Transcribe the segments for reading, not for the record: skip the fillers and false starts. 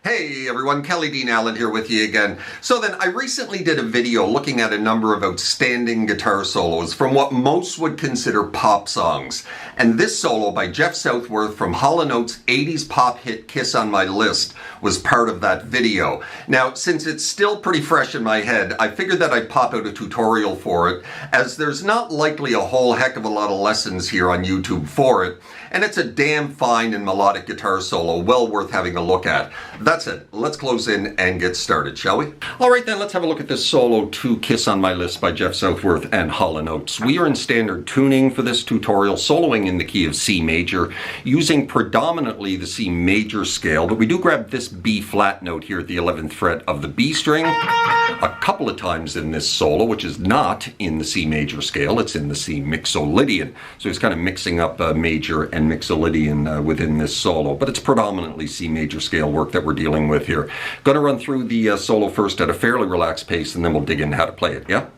Hey everyone, Kelly Dean Allen here with you again. So then, I recently did a video looking at a number of outstanding guitar solos from what most would consider pop songs. And this solo by Jeff Southworth from Hall and Oates' 80s pop hit Kiss on My List was part of that video. Now, since it's still pretty fresh in my head, I figured that I'd pop out a tutorial for it, as there's not likely a whole heck of a lot of lessons here on YouTube for it, and it's a damn fine and melodic guitar solo, well worth having a look at. That's it. Let's close in and get started, shall we? Alright then, let's have a look at this solo to Kiss on My List by Jeff Southworth and Hall and Oates. We are in standard tuning for this tutorial, soloing in the key of C major, using predominantly the C major scale, but we do grab this B flat note here at the 11th fret of the B string a couple of times in this solo, which is not in the C major scale, it's in the C mixolydian. So he's kind of mixing up major and mixolydian within this solo, but it's predominantly C major scale work that we're dealing with here. Going to run through the solo first at a fairly relaxed pace, and then we'll dig into how to play it, yeah?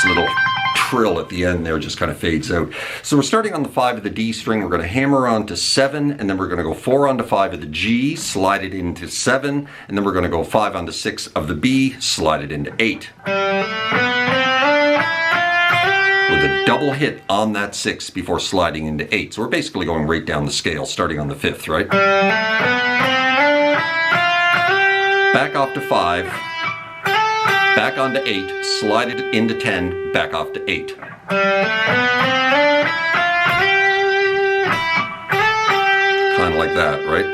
Little trill at the end there just kind of fades out. So we're starting on the 5 of the D string, we're going to hammer on to 7, and then we're going to go 4 onto 5 of the G, slide it into 7, and then we're going to go 5 onto 6 of the B, slide it into 8. With a double hit on that 6 before sliding into 8. So we're basically going right down the scale, starting on the 5th, right? Back off to 5. Back onto 8, slide it into 10, back off to 8. Kind of like that, right?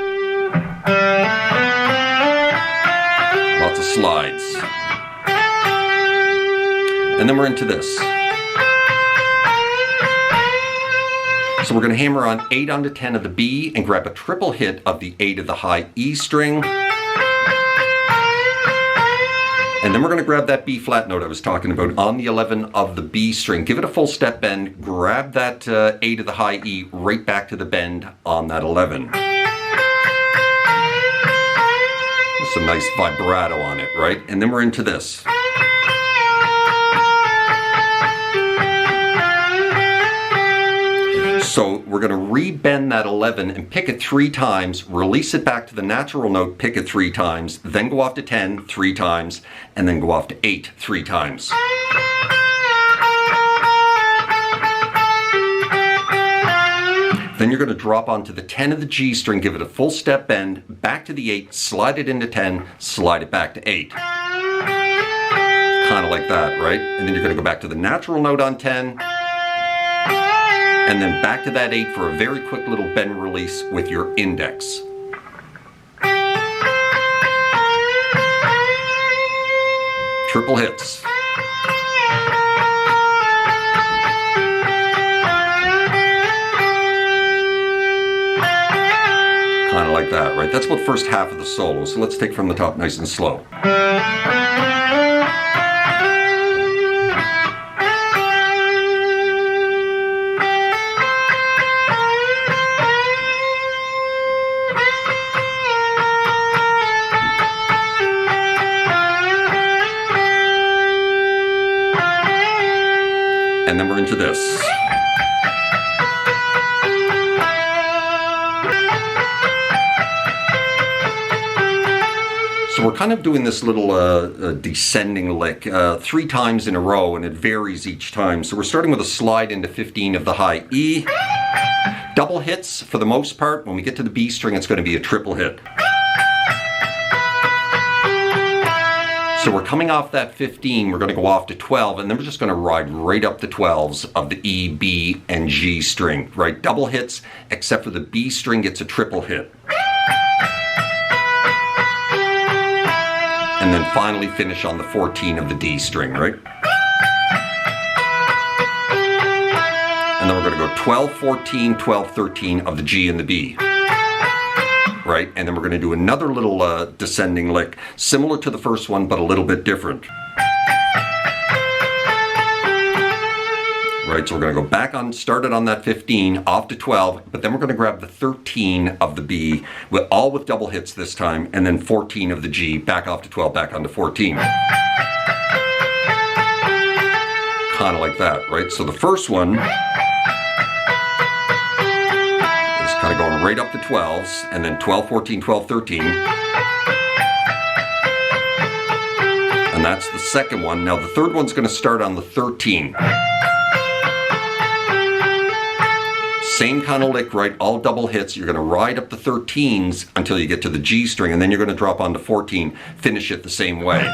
Lots of slides. And then we're into this. So we're going to hammer on 8 onto 10 of the B and grab a triple hit of the 8 of the high E string. And then we're going to grab that B flat note I was talking about on the 11 of the B string. Give it a full step bend, grab that 8 of the high E right back to the bend on that 11. With some nice vibrato on it, right? And then we're into this. So we're going to re-bend that 11 and pick it 3 times, release it back to the natural note, pick it 3 times, then go off to 10 3 times, and then go off to 8 3 times. Then you're going to drop onto the 10 of the G string, give it a full step bend, back to the 8, slide it into 10, slide it back to 8. Kind of like that, right? And then you're going to go back to the natural note on 10, and then back to that 8 for a very quick little bend release with your index. Triple hits. Kind of like that, right? That's about the first half of the solo, so let's take from the top nice and slow. And then we're into this. So we're kind of doing this little descending lick 3 times in a row, and it varies each time. So we're starting with a slide into 15 of the high E. Double hits for the most part. When we get to the B string, it's going to be a triple hit. So we're coming off that 15, we're going to go off to 12, and then we're just going to ride right up the 12s of the E, B, and G string, right? Double hits, except for the B string gets a triple hit. And then finally finish on the 14 of the D string, right? then we're going to go 12, 14, 12, 13 of the G and the B. Right? And then we're going to do another little descending lick, similar to the first one, but a little bit different. Right, so we're going to go back on, started on that 15, off to 12, but then we're going to grab the 13 of the B, all with double hits this time, and then 14 of the G, back off to 12, back onto 14. Kind of like that, right? So the first one is kind of going right up to 12s, and then 12, 14, 12, 13. And that's the second one. Now the third one's going to start on the 13. Same kind of lick, right? All double hits. You're going to ride up the 13s until you get to the G string, and then you're going to drop onto 14, finish it the same way.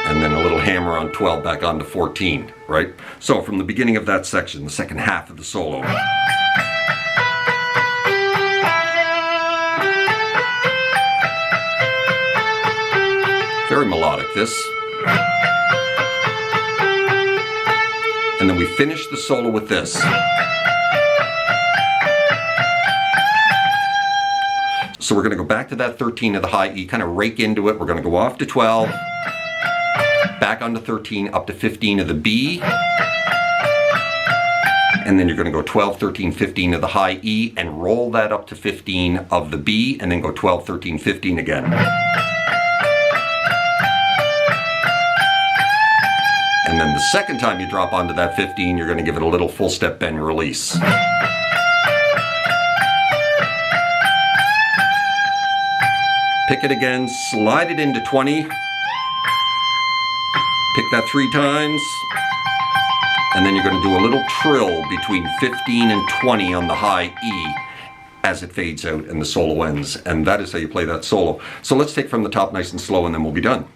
And then a little hammer on 12 back onto 14, right? So from the beginning of that section, the second half of the solo. Very melodic, this. And then we finish the solo with this. So we're going to go back to that 13 of the high E, kind of rake into it. We're going to go off to 12, back onto 13, up to 15 of the B. And then you're going to go 12, 13, 15 of the high E and roll that up to 15 of the B, and then go 12, 13, 15 again. And then the second time you drop onto that 15, you're going to give it a little full step bend release. Pick it again, slide it into 20. Pick that 3 times. And then you're going to do a little trill between 15 and 20 on the high E as it fades out and the solo ends. And that is how you play that solo. So let's take from the top nice and slow, and then we'll be done.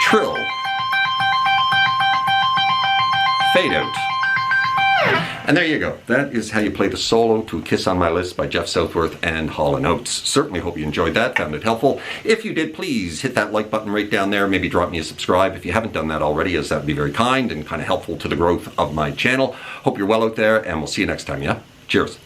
Trill, fade out. And there you go. That is how you play the solo to A Kiss on My List by Jeff Southworth and Hall and Oates. Certainly hope you enjoyed that, found it helpful. If you did, please hit that like button right down there. Maybe drop me a subscribe if you haven't done that already, as that would be very kind and kind of helpful to the growth of my channel. Hope you're well out there, and we'll see you next time, yeah? Cheers.